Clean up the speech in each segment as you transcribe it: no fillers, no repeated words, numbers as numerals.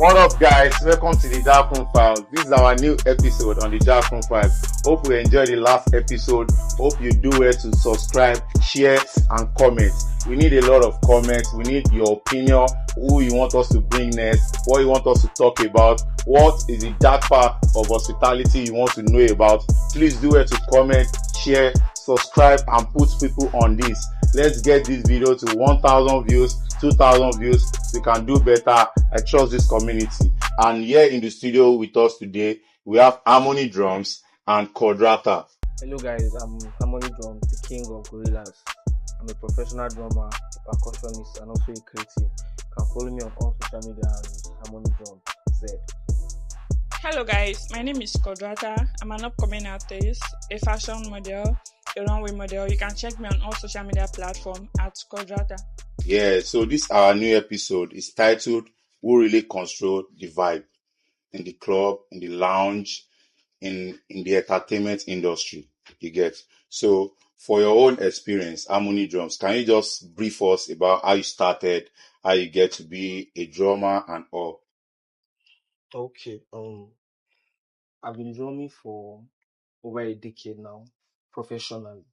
What up, guys? Welcome to the Darkroom Files. This is our new episode on the Darkroom Files. Hope you enjoyed the last episode. Hope you do well to subscribe, share, and comment. We need a lot of comments. We need your opinion, who you want us to bring next, what you want us to talk about, what is the dark part of hospitality you want to know about. Please do well to comment, share, subscribe, and put people on this. Let's get this video to 1,000 views, 2,000 views. We can do better. I trust this community. And here in the studio with us today, we have Harmony Drums and Quadrata. Hello guys, I'm Harmony Drum, the king of gorillas. I'm a professional drummer, a percussionist, and also a creative. You can follow me on all social media as Harmony Drum Z. Hello guys, my name is Quadrata. I'm an upcoming artist, a fashion model, a runway model. You can check me on all social media platforms at Quadrata. Yeah, so this our new episode is titled Who Really Control the Vibe in the club, in the lounge, in the entertainment industry. You get. So for your own experience, Harmony Drums, can you just brief us about how you started, how you get to be a drummer and all? Okay, I've been drumming for over a decade now, professionally.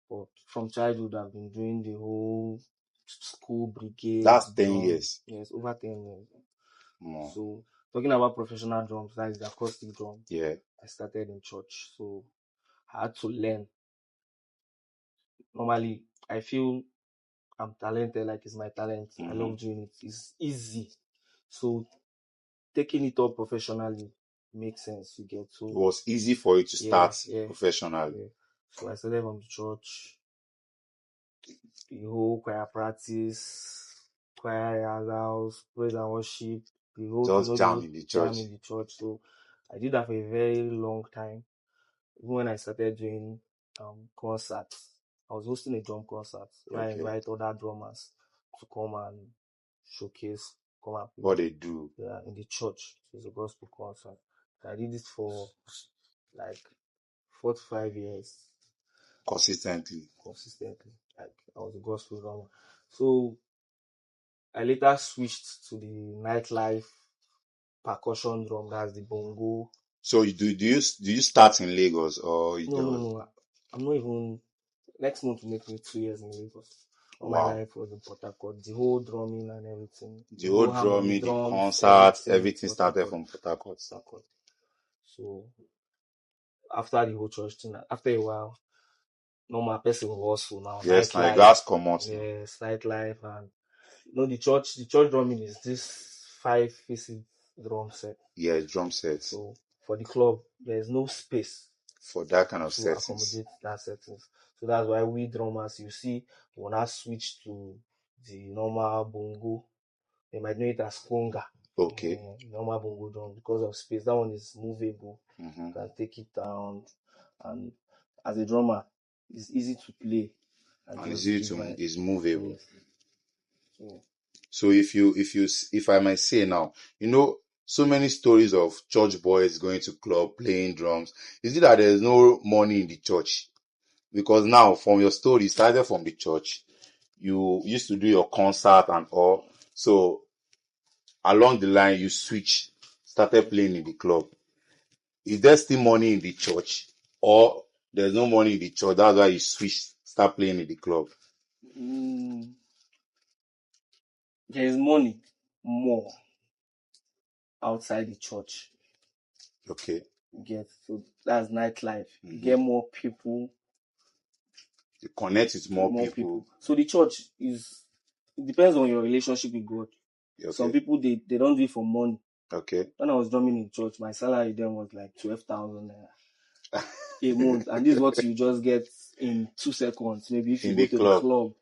But from childhood, I've been doing the whole school brigade. That's 10 drum. years. Yes, over 10 years. More. So talking about professional drums, that is the acoustic drum. Yeah. I started in church, so I had to learn. Normally, I feel I'm talented, like it's my talent. I love doing it. It's easy. So taking it up professionally makes sense. You get It so was easy for you to start yeah. professionally. So I started from the church, the whole choir practice, choir house, praise and worship, the whole Just thing, jam in the church. jam in the church. So I did that for a very long time. Even when I started doing concerts, I was hosting a drum concert where I invite other drummers to come and showcase, come and play. What they do. Yeah, in the church. So it's a gospel concert. I did it for like 4 to 5 years. Consistently. Like I was a gospel drummer. So I later switched to the nightlife percussion drum, that's the bongo. So do you start in Lagos or No. I'm not even. Next month will make me 2 years in Lagos. All my life was in Port Harcourt. The whole drumming and everything. The whole drumming, the drums, concerts, everything started from Port Harcourt. So after the whole church thing, after a while, normal person will hustle now. Yes, like gas come out. Yes, nightlife, and the church drumming is this 5-piece drum set. Yeah, drum set. So for the club, there's no space for that kind of to settings. accommodate that settings. So that's why we drummers, you see, when I switch to the normal bongo, they might know it as conga. Okay. Normal bongo drum, because of space. That one is movable. Mm-hmm. You can take it down, and as a drummer, it's easy to play. And it's movable. Yes. So if I might say now, so many stories of church boys going to club playing drums. Is it that there's no money in the church? Because now, from your story, it started from the church. You used to do your concert and all. So along the line, you started playing in the club. Is there still money in the church, or there's no money in the church? That's why you start playing in the club. There is money more outside the church. Okay. So that's nightlife. Mm-hmm. You get more people. You connect with more people. So the church it depends on your relationship with God. Okay. Some people they don't do it for money. Okay. When I was drumming in church, my salary then was like 12,000 a month, and this is what you just get in 2 seconds. Maybe if you go to the club,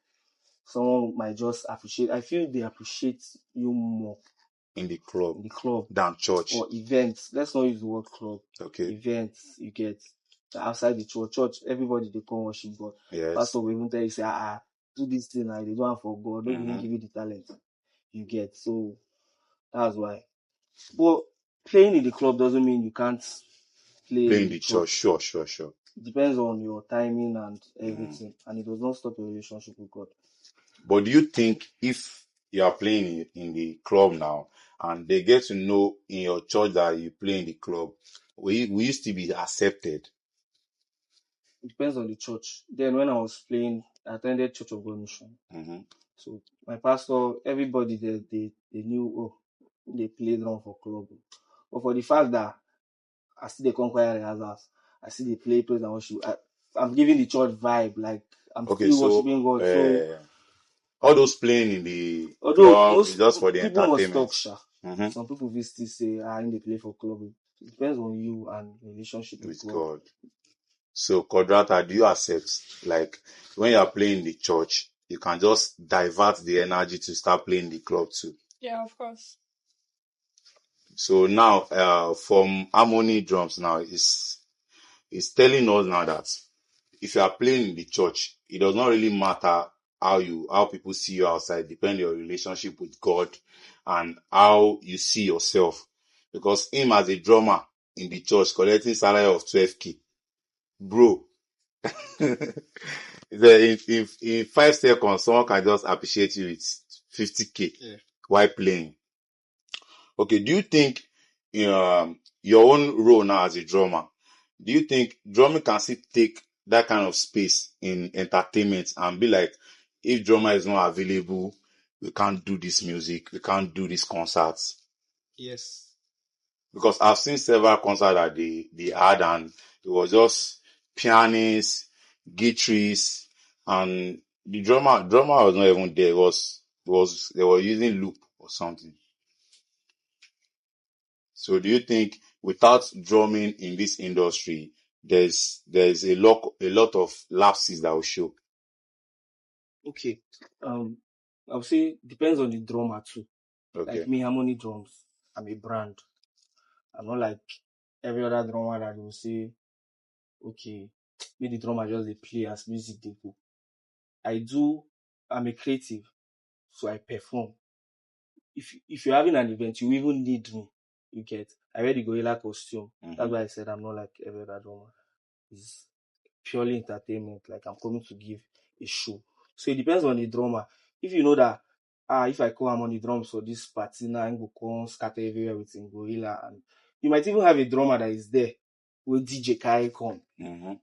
someone might just appreciate. I feel they appreciate you more in the club than church or events. Let's not use the word club. Okay. Events you get outside the church. Church, everybody they come worship God. Yes. Pastor will even tell you, say, do this thing, they don't have for God. Don't even give you the talent. You get. So that's why. But playing in the club doesn't mean you can't play in the church. Sure. It depends on your timing and everything, and it does not stop your relationship with God. But do you think if you are playing in the club now, and they get to know in your church that you play in the club, will you still be accepted? It depends on the church. Then when I was playing, I attended Church of God Mission. Mm-hmm. So my pastor, everybody there, they knew, they play drum for club. But for the fact that I still they come choir rehearsals, I still they play praise and worship, I'm giving the church vibe, like I'm Okay, still so worshiping God. So all those playing in the although club is most just for the people must entertainment. talk, sha, Mm-hmm. some people will still say, they play for club. It depends on you and the relationship with With God. God. So, Kodrata, do you accept, like, when you are playing in the church, you can just divert the energy to start playing in the club too? Yeah, of course. So now, from Harmony Drums now, is telling us now that if you are playing in the church, it does not really matter how people see you outside, depending on your relationship with God and how you see yourself. Because him as a drummer in the church collecting salary of 12K, bro. In 5 seconds, someone can just appreciate you with 50K while playing. Okay, do you think your own role now as a drummer, do you think drumming can still take that kind of space in entertainment and be like, if drummer is not available, we can't do this music, we can't do these concerts? Yes. Because I've seen several concerts that they had, and it was just pianists, guitarists, and the drummer was not even there. It was they were using loop or something. So do you think without drumming in this industry, there's a lot of lapses that will show? Okay. I would say depends on the drummer too. Okay. Like me, Harmony Drums, I'm a brand. I'm not like every other drummer that will say, okay, make the drummer just they play as music they go. I'm a creative, so I perform. If you're having an event, you even need me. You get. I wear the gorilla costume. That's why I said I'm not like every other drummer. It's purely entertainment. Like I'm coming to give a show. So it depends on the drummer. If you know that if I call him on the drums for this party now, I'm go come scatter everywhere with him gorilla, and you might even have a drummer that is there with DJ carry come. Mm-hmm.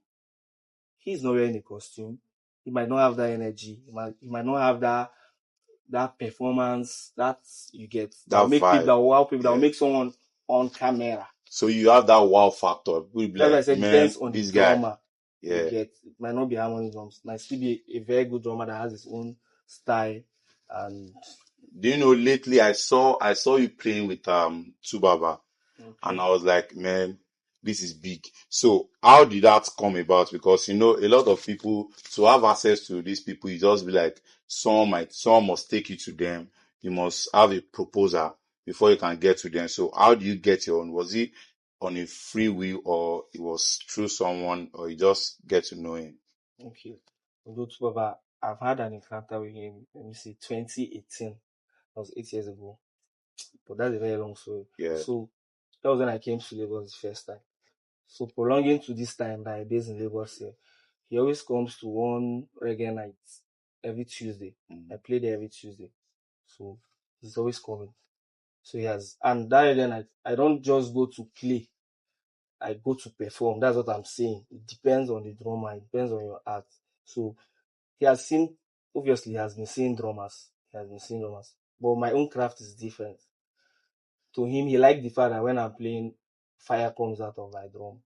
He's not wearing a costume. He might not have that energy. He might not have that performance that you get that will That make people, vibe. that will wow people, that will Yeah. make someone on camera. So you have that wow factor. We'll be That's why I like, said man, depends on the this guy. drummer. You Yeah. get. It might not be Harmony Drums. It might still be a very good drummer that has his own style. And Do you know lately I saw you playing with Tubaba, and I was like, man, this is big. So how did that come about? Because a lot of people, to have access to these people, you just be like, someone must take you to them. You must have a proposal before you can get to them. So how do you get your own? Was it on a free will, or it was through someone, or you just get to know him? okay, although Baba, I've had an encounter with him. Let me see, 2018. That was 8 years ago. But that's a very long story. Yeah. So that was when I came to Lagos the first time. So prolonging to this time that I based in Lagos here, he always comes to one reggae night every Tuesday. I play there every Tuesday. So he's always coming. So he has, and that reggae night, I don't just go to play. I go to perform. That's what I'm saying. It depends on the drummer. It depends on your art. So he has seen, obviously he has been seeing drummers. He has been seeing drummers. But my own craft is different. To him, he liked the fact that when I'm playing, fire comes out of my drum.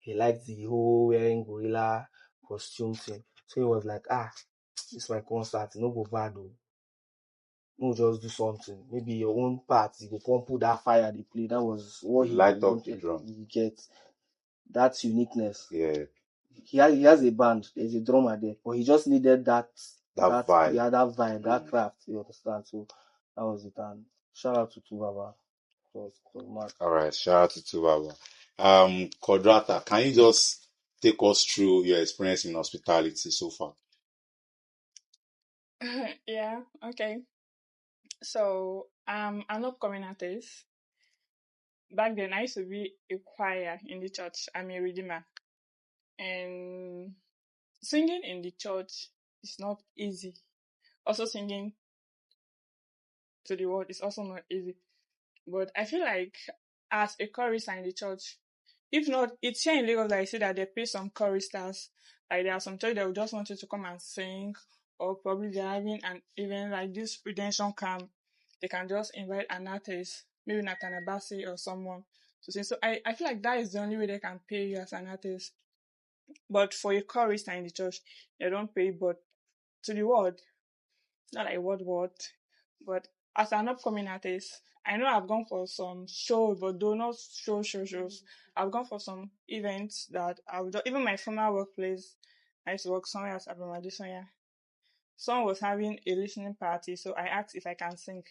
He liked the whole wearing gorilla costume thing. So he was like, this is my concert, no go bad though. No just do something. Maybe your own part, you go come put that fire they play. That was what he Light up the wanted. drum. You get that uniqueness. Yeah. He has a band, there's a drummer there, but he just needed that vibe. Yeah, that vibe, that craft, you understand? So that was it. And shout out to Tubaba. It was mad. All right. Shout out to Tubaba. Kodrata, can you just take us through your experience in hospitality so far? Yeah, okay. So, an upcoming artist. Back then, I used to be a choir in the church. I'm a redeemer. And singing in the church is not easy. Also, singing to the world is also not easy. But I feel like as a chorister in the church, if not, it's here in Lagos that I see that they pay some choristers. Like there are some church that will just want you to come and sing, or probably they're having an event like this redemption camp. They can just invite an artist, maybe Nathan Abasi or someone to sing. So I feel like that is the only way they can pay you as an artist. But for a chorister in the church, they don't pay. But to the world, not like what, but as an upcoming artist, I know I've gone for some shows, but though not shows. I've gone for some events that I've done. Even my former workplace, I used to work somewhere as Abramadisanya. Someone was having a listening party, so I asked if I can sing,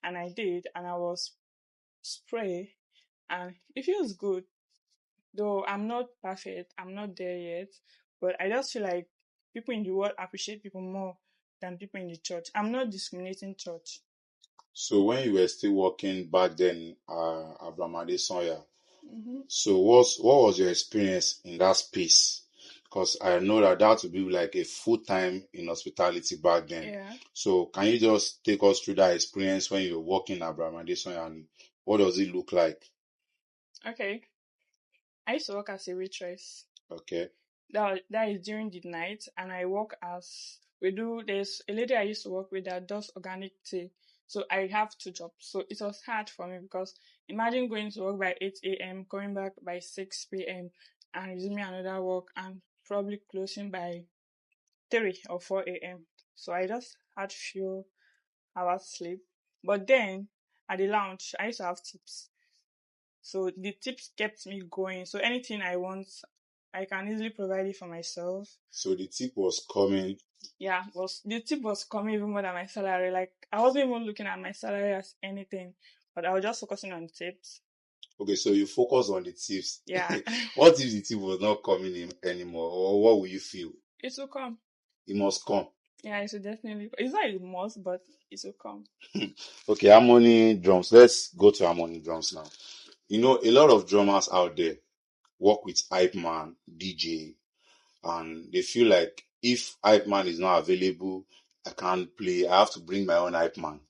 and I did, and I was spray, and it feels good. Though I'm not perfect, I'm not there yet, but I just feel like people in the world appreciate people more than people in the church. I'm not discriminating church. So when you were still working back then, Abramade Sonya, Mm-hmm. so what was your experience in that space? Because I know that would be like a full time in hospitality back then. Yeah. So can you just take us through that experience when you were working at Abramade Sonya, and what does it look like? Okay. I used to work as a waitress. Okay. That is during the night, and I work as there's a lady I used to work with that does organic tea. So I have two jobs. So it was hard for me because imagine going to work by 8 a.m., coming back by 6 p.m., and resuming another work and probably closing by 3 or 4 a.m. So I just had few hours sleep. But then at the lounge, I used to have tips. So the tips kept me going. So anything I want, I can easily provide it for myself. So the tip was coming. Yeah, the tip was coming even more than my salary. Like I wasn't even looking at my salary as anything, but I was just focusing on tips. Okay, so you focus on the tips. Yeah. What if the tip was not coming in anymore, or what will you feel? It will come. It must come. Yeah, it will definitely. It's not a must, but it will come. Okay, harmony drums. Let's go to harmony drums now. You know, a lot of drummers out there work with hype man, DJ, and they feel like if hype man is not available, I can't play. I have to bring my own hype man.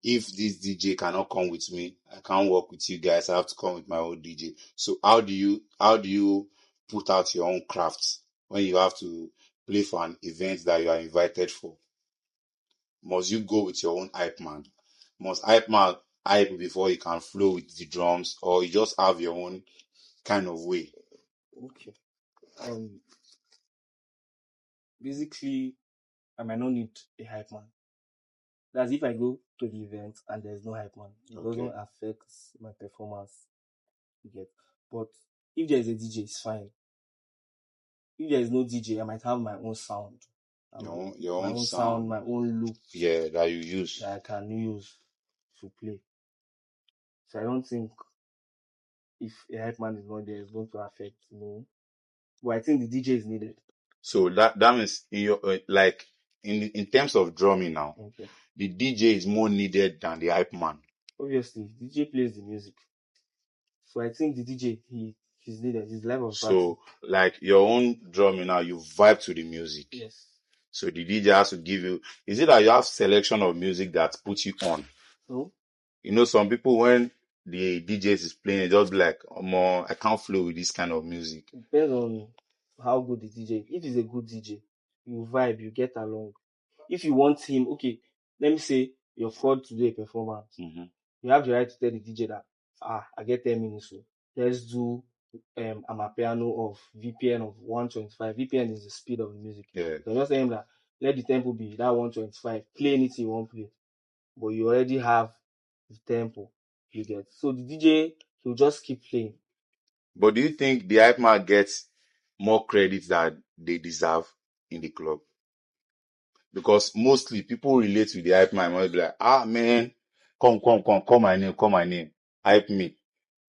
If this DJ cannot come with me, I can't work with you guys. I have to come with my own DJ. So how do you put out your own crafts when you have to play for an event that you are invited for? Must you go with your own hype man? Must hype man hype before you can flow with the drums, or you just have your own kind of way? Okay. Basically, I might not need a hype man. That's if I go to the event and there's no hype man. It doesn't affect my performance. You get. But if there's a DJ, it's fine. If there is no DJ, I might have my own sound. Your my own own sound. my own loop. Yeah, that you use. That I can use to play. So I don't think if a hype man is not there, it's going to affect me. But I think the DJ is needed. So that means in your in terms of drumming now, Okay. the DJ is more needed than the hype man. Obviously, DJ plays the music. So I think the DJ he's needed. He's life of party. So like your own drumming now, you vibe to the music. Yes. So the DJ has to give you. Is it that you have selection of music that puts you on? No. You know, some people when the DJs is playing, they just be like, I can't flow with this kind of music. It depends on how good the DJ. If he's a good DJ, you vibe, you get along. If you want him, okay, let me say you're called to do a performance. Mm-hmm. You have the right to tell the DJ that I get 10 minutes, so let's do Amapiano of VPN of 125. VPN is the speed of the music. Yeah. So just tell him that let the tempo be that 125. Play anything you want to play. But you already have the tempo you get. So the DJ will just keep playing. But do you think the hype man gets more credit than they deserve in the club? Because mostly people relate with the hype man and be like, man, come, call my name, hype me.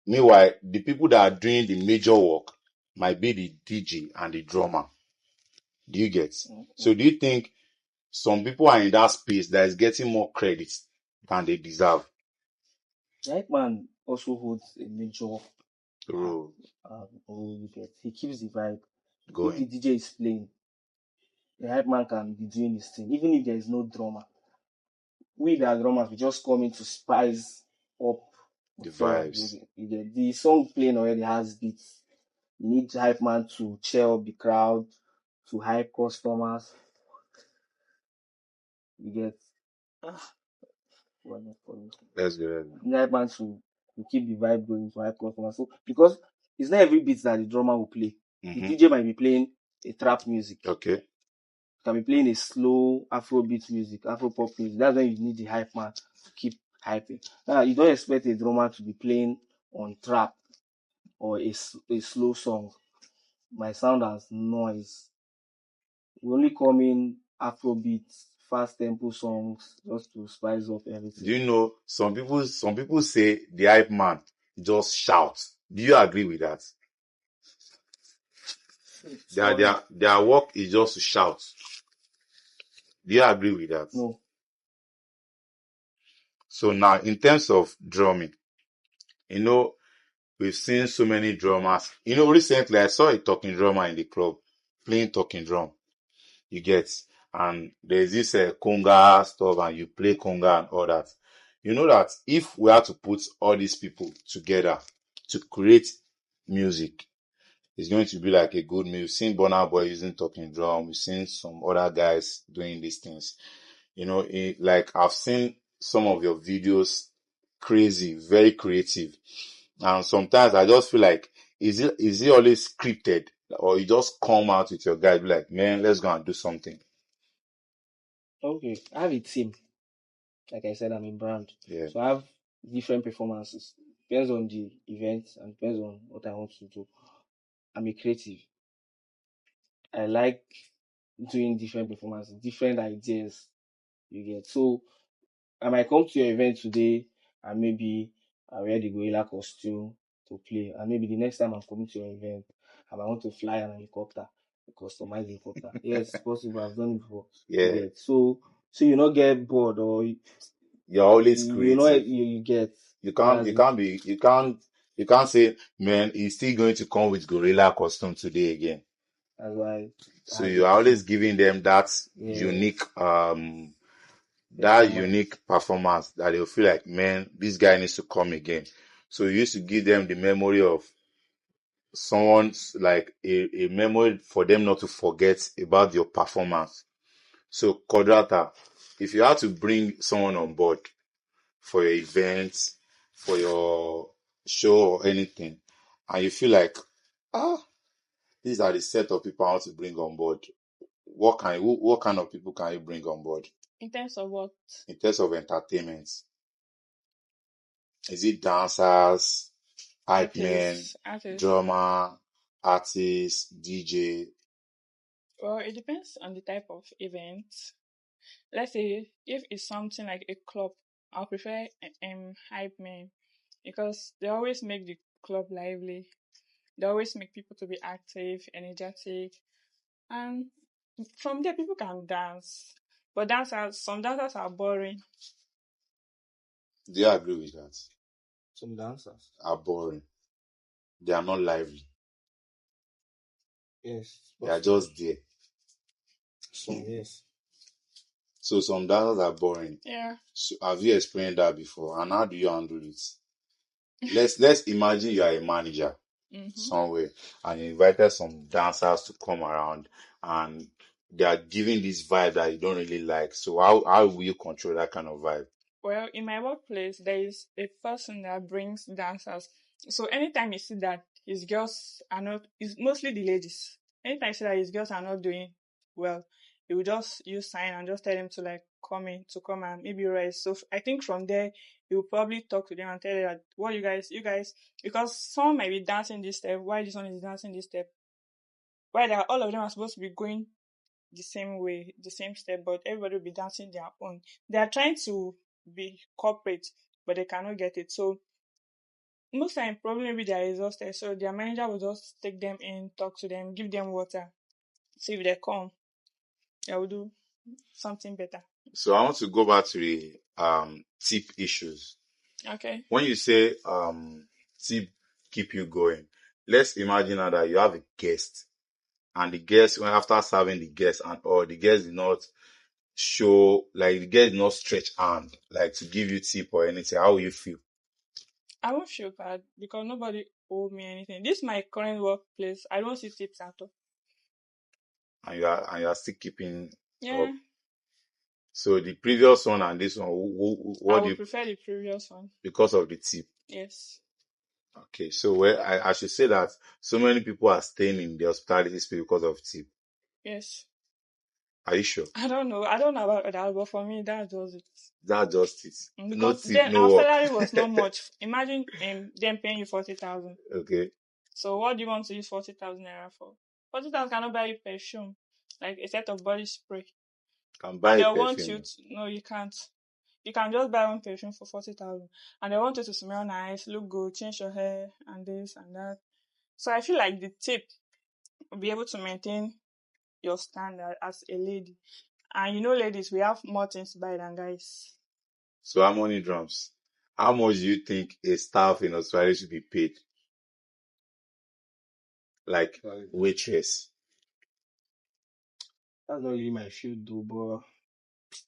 Meanwhile, the people that are doing the major work might be the DJ and the drummer. Do you get? Mm-hmm. So do you think some people are in that space that is getting more credit than they deserve? The hype man also holds a major role. You get. He keeps the vibe going. If the DJ is playing, the hype man can be doing his thing, even if there is no drummer. we the drummers, we just come in to spice up The whatever. vibes. You get the song playing already has beats. You need hype man to cheer up the crowd, to hype customers. You get well, not funny. Let's go ahead. You need hype man to keep the vibe going to hype customers. So because it's not every beat that the drummer will play. The DJ might be playing a trap music. Okay. Can be playing a slow Afrobeat music, Afro-pop music. That's when you need the hype man to keep hyping. Now, you don't expect a drummer to be playing on trap or a slow song. My sound has noise. We only come in Afrobeat, fast tempo songs just to spice up everything. Do you know some people say the hype man just shouts? Do you agree with that? Their work is just to shout. Do you agree with that? No. So now, in terms of drumming, you know, we've seen so many drummers. You know, recently I saw a talking drummer in the club playing talking drum. You get, and there's this conga stuff, and you play conga and all that. You know that if we had to put all these people together to create music, it's going to be like a good music. We've seen Burna Boy using talking drum. We've seen some other guys doing these things. You know, like I've seen some of your videos, crazy, very creative. And sometimes I just feel like, is it always scripted? Or you just come out with your guys, be like, man, let's go and do something. Okay, I have a team. Like I said, I'm a brand. Yeah. So I have different performances. Depends on the event and depends on what I want to do. I'm a creative. I like doing different performances, different ideas you get. So I might come to your event today and maybe I wear the gorilla costume to play. And maybe the next time I'm coming to your event, I might want to fly an helicopter, a customized helicopter. Yes, it's possible. I've done it before. Yeah. You get. So you not get bored or you're always creative. You know you get. You can't say, man, he's still going to come with gorilla costume today again. That's why. So you're always giving them that unique unique performance that they'll feel like, man, this guy needs to come again. So you used to give them the memory of someone's, like a memory for them not to forget about your performance. So Kodrata, if you had to bring someone on board for your event, for your show or anything, and you feel like, these are the set of people I want to bring on board, what kind of people can you bring on board? In terms of what? In terms of entertainment. Is it dancers, hype men, drummer, artists, DJ? Well, it depends on the type of event. Let's say if it's something like a club, I'll prefer hype men because they always make the club lively. They always make people to be active, energetic, and from there people can dance. But some dancers are boring. Do you agree with that? Some dancers are boring. They are not lively. Yes. They are just there. Yes. So some dancers are boring. Yeah. So have you experienced that before? And how do you handle it? Let's imagine you are a manager somewhere and you invited some dancers to come around and they are giving this vibe that you don't really like. So how will you control that kind of vibe? Well, in my workplace, there is a person that brings dancers. So anytime you see that his girls are not, it's mostly the ladies. Anytime you see that his girls are not doing well, he will just use sign and just tell them to like come and maybe rest. So I think from there, he will probably talk to them and tell them that, what you guys, because someone might be dancing this step, why this one is dancing this step? Why all of them are supposed to be going the same way, the same step, but everybody will be dancing their own. They are trying to be corporate, but they cannot get it. So most time, probably maybe they are exhausted. So their manager will just take them in, talk to them, give them water. See if they come, they will do something better. So I want to go back to the tip issues. Okay. When you say tip keep you going, let's imagine now that you have a guest, and the guest, when after serving the guest and all, the guest did not show, like the guy did not stretch hand, like to give you tip or anything, how will you feel? I won't feel bad because nobody owe me anything. This is my current workplace. I don't see tips at all. And you are still keeping up. Yeah, So the previous one and this one, I what do would you, prefer the previous one. because of the tip? Yes. Okay, so I should say that so many people are staying in the hospitality space because of tip. Yes. Are you sure? I don't know. I don't know about that, but for me, that does it. That's just it. No Because tip, then no our work. salary was not much. Imagine them paying you 40,000. Okay, So what do you want to use 40,000 naira for? 40,000 cannot buy you perfume, like a set of body spray. can And buy they'll want you perfume. to, no, you can't. You can just buy one perfume for 40,000. And they want you to smell nice, look good, change your hair, and this and that. So I feel like the tip will be able to maintain your standard as a lady. And you know, ladies, we have more things to buy than guys. So harmony drums. How much do you think a staff in Australia should be paid? Like waitress. That's not really my field though,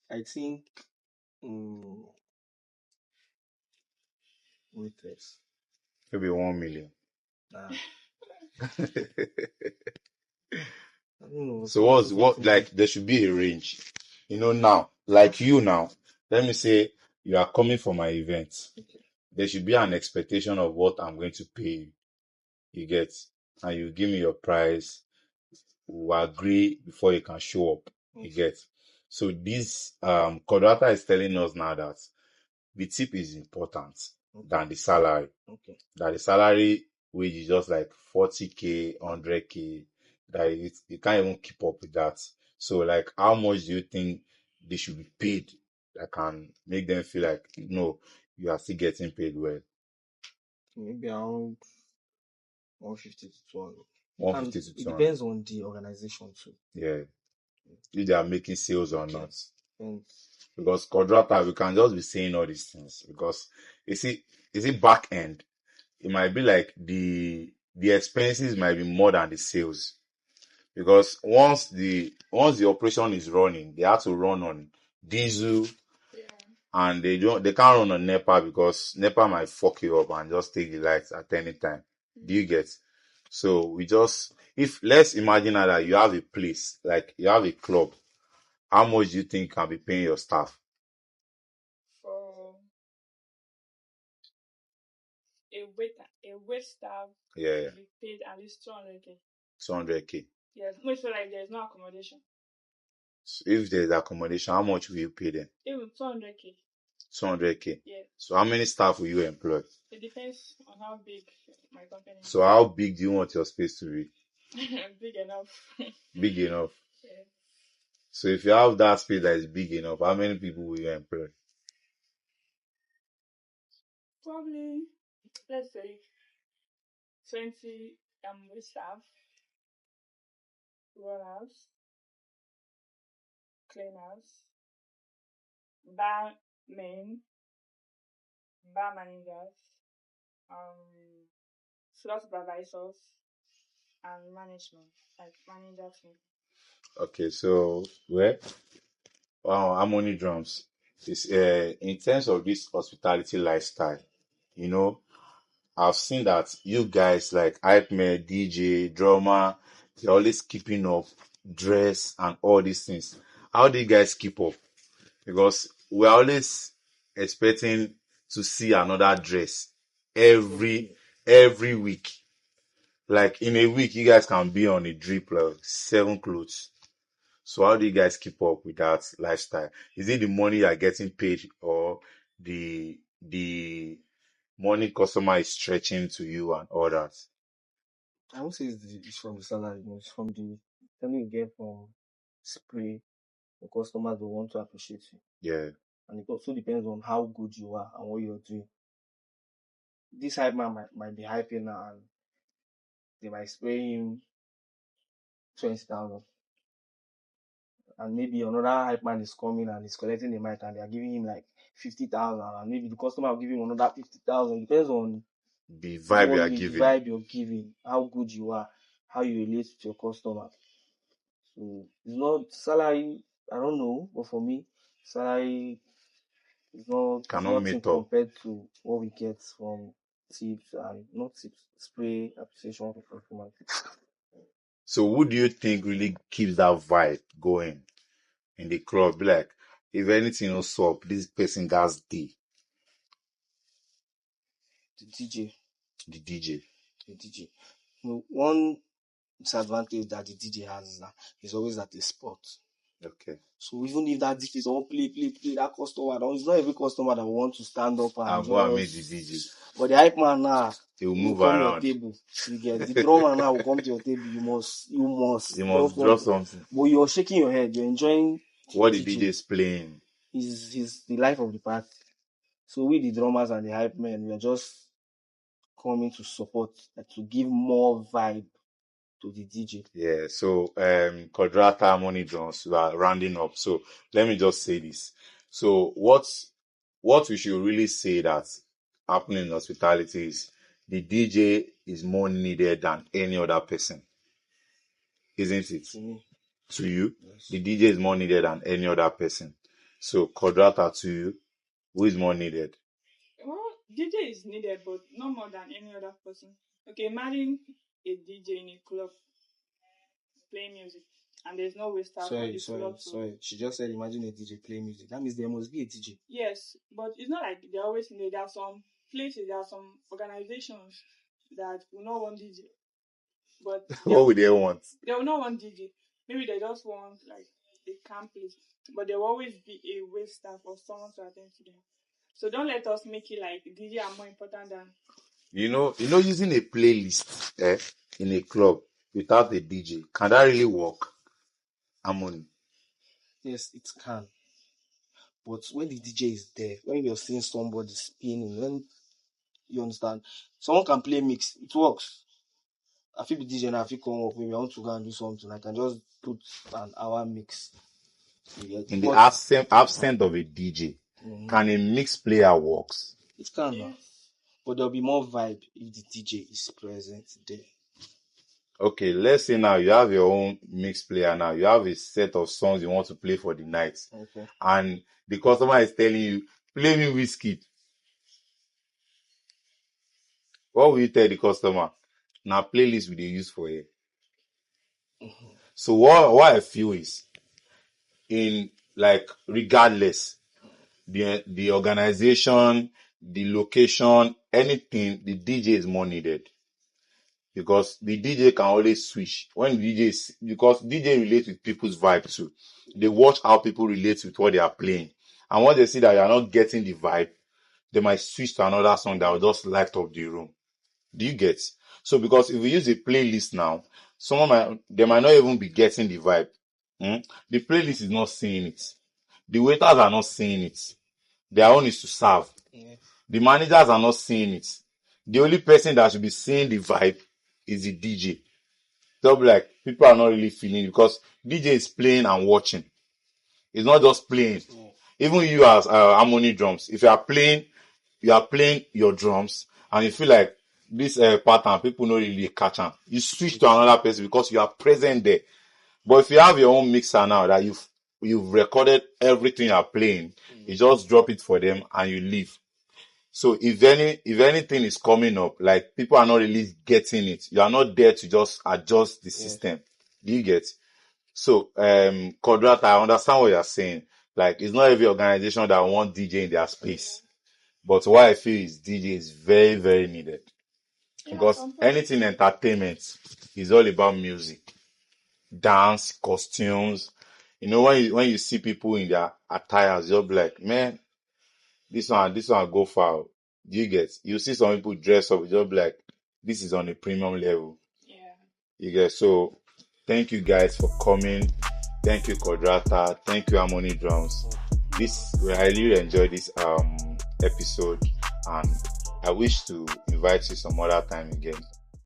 but I think um, waitress. Maybe 1 million. Nah, I don't know. So what like there should be a range. You know now, like you now, let me say you are coming for my event. Okay. There should be an expectation of what I'm going to pay you. You get, and you give me your price. We'll agree before you can show up. You get. So this Quadrata is telling us now that the tip is important than the salary. Okay. That the salary wage is just like 40K, 100K, that you can't even keep up with that. So like how much do you think they should be paid that can make them feel like no, you are still getting paid well? Maybe around 150 to 200. 150 And to it 200. depends on the organization too. Yeah. If they are making sales or not. And Because Quadrata, we can just be saying all these things because you see back end, it might be like the expenses might be more than the sales. Because once the operation is running, they have to run on diesel, Yeah. and they can't run on NEPA because NEPA might fuck you up and just take the lights at any time. Do you get? So let's imagine now that you have a place, like you have a club, how much do you think you can be paying your staff? For a wait staff Yeah, to be paid at least 200K. 200K. Yes, most feel like there's no accommodation. So if there's accommodation, how much will you pay them? Even 200K. 200K. Yeah. So how many staff will you employ? It depends on how big my company is. So how big do you want your space to be? Big enough. Big enough. Yeah. So if you have that space that is big enough, how many people will you employ? Probably, let's say 20 staff, runners, cleaners, barmen, bar managers, slot supervisors, and management, like manager team. Okay, so wow, Harmony Drums is in terms of this hospitality lifestyle, you know, I've seen that you guys like hype man, DJ, drummer, you're always keeping up, dress and all these things. How do you guys keep up? Because we're always expecting to see another dress every week. Like in a week, you guys can be on a drip like 7 clothes. So how do you guys keep up with that lifestyle? Is it the money you're getting paid or the money customer is stretching to you and all that? I won't say it's from the salary, it's from the money you get from spray. The customers will want to appreciate you. Yeah. And it also depends on how good you are and what you're doing. This hype man might be hyping now and they might spray him 20,000. And maybe another hype man is coming and is collecting the mic and they are giving him like 50,000. And maybe the customer will give him another 50,000. Depends on The vibe you are the giving. vibe you're giving, how good you are, how you relate to your customer. So it's not salary. I don't know, but for me, salary is not Cannot nothing meet up. compared to what we get from tips and not tips, spray appreciation for performance. So who do you think really keeps that vibe going in the club? Be like, if anything else up, this person gas D, The DJ, the DJ. the DJ. One disadvantage that the DJ has is that he's always at the spot. Okay. So even if that DJ is all play, that customer, it's not every customer that will want to stand up and I'll go and meet the DJ. But the hype man now, He will he move come around. your table. You get the drummer now will come to your table. You must draw something. But you're shaking your head. You're enjoying what the DJ is playing. Is the life of the party. So we, the drummers and the hype men, we are just coming to support, to give more vibe to the DJ. Yeah, so Quadrata Harmony Drums, we are rounding up. So let me just say this. So what we should really say that happening in hospitality is the DJ is more needed than any other person. Isn't it? To you? Yes. The DJ is more needed than any other person. So Quadrata, to you, who is more needed? Well, DJ is needed, but not more than any other person. Okay, imagine a DJ in a club playing music, and there's no way staff. Sorry. She just said, imagine a DJ playing music. That means there must be a DJ. Yes, but it's not like they're always needed. There are some places, there are some organizations that will not want DJ. But what would they want? They will not want DJ. Maybe they just want like a camp place, but there will always be a wait staff or someone to attend to them. So don't let us make it like DJ are more important than. Using a playlist in a club without a DJ, can that really work? Harmony. Yes, it can. But when the DJ is there, when you're seeing somebody spinning, when you understand, someone can play mix, it works. I feel the DJ and I feel come up, maybe I want to go and do something, I can just put an hour mix. In the absence of a DJ, can a mix player works? It can, yes. But there'll be more vibe if the DJ is present there. Okay, let's say now you have your own mix player now. You have a set of songs you want to play for the night. Okay. And the customer is telling you, play me Whiskey. What will you tell the customer? Now playlist will they use for you. Mm-hmm. So what I feel is, regardless, the organization, the location, anything, the DJ is more needed. Because the DJ can always switch. Because DJ relates with people's vibe too. They watch how people relate with what they are playing. And once they see that you are not getting the vibe, they might switch to another song that will just light up the room. Do you get? So because if we use a playlist now, they might not even be getting the vibe. The playlist is not seeing it. The waiters are not seeing it. Their own is to serve. Yeah. The managers are not seeing it. The only person that should be seeing the vibe is the DJ. So like people are not really feeling it because DJ is playing and watching. It's not just playing. Yeah. Even you as Harmony Drums, if you are playing your drums and you feel like this pattern, people don't really catch on. You switch to another person because you are present there. But if you have your own mixer now that you've recorded everything you are playing, you just drop it for them and you leave. So if anything is coming up, like people are not really getting it, you are not there to just adjust the system. Do you get? So Quadrata, I understand what you're saying. Like it's not every organization that wants DJ in their space. But what I feel is DJ is very, very needed. Because anything entertainment is all about music, dance, costumes. When you see people in their attires, you'll be like, man, this one go far. Do you get? You see some people dress up, you'll be like, this is on a premium level. Yeah. You get? So thank you guys for coming. Thank you, Quadrata. Thank you, Harmony Drums. We highly enjoyed this episode, and I wish to invite you some other time again.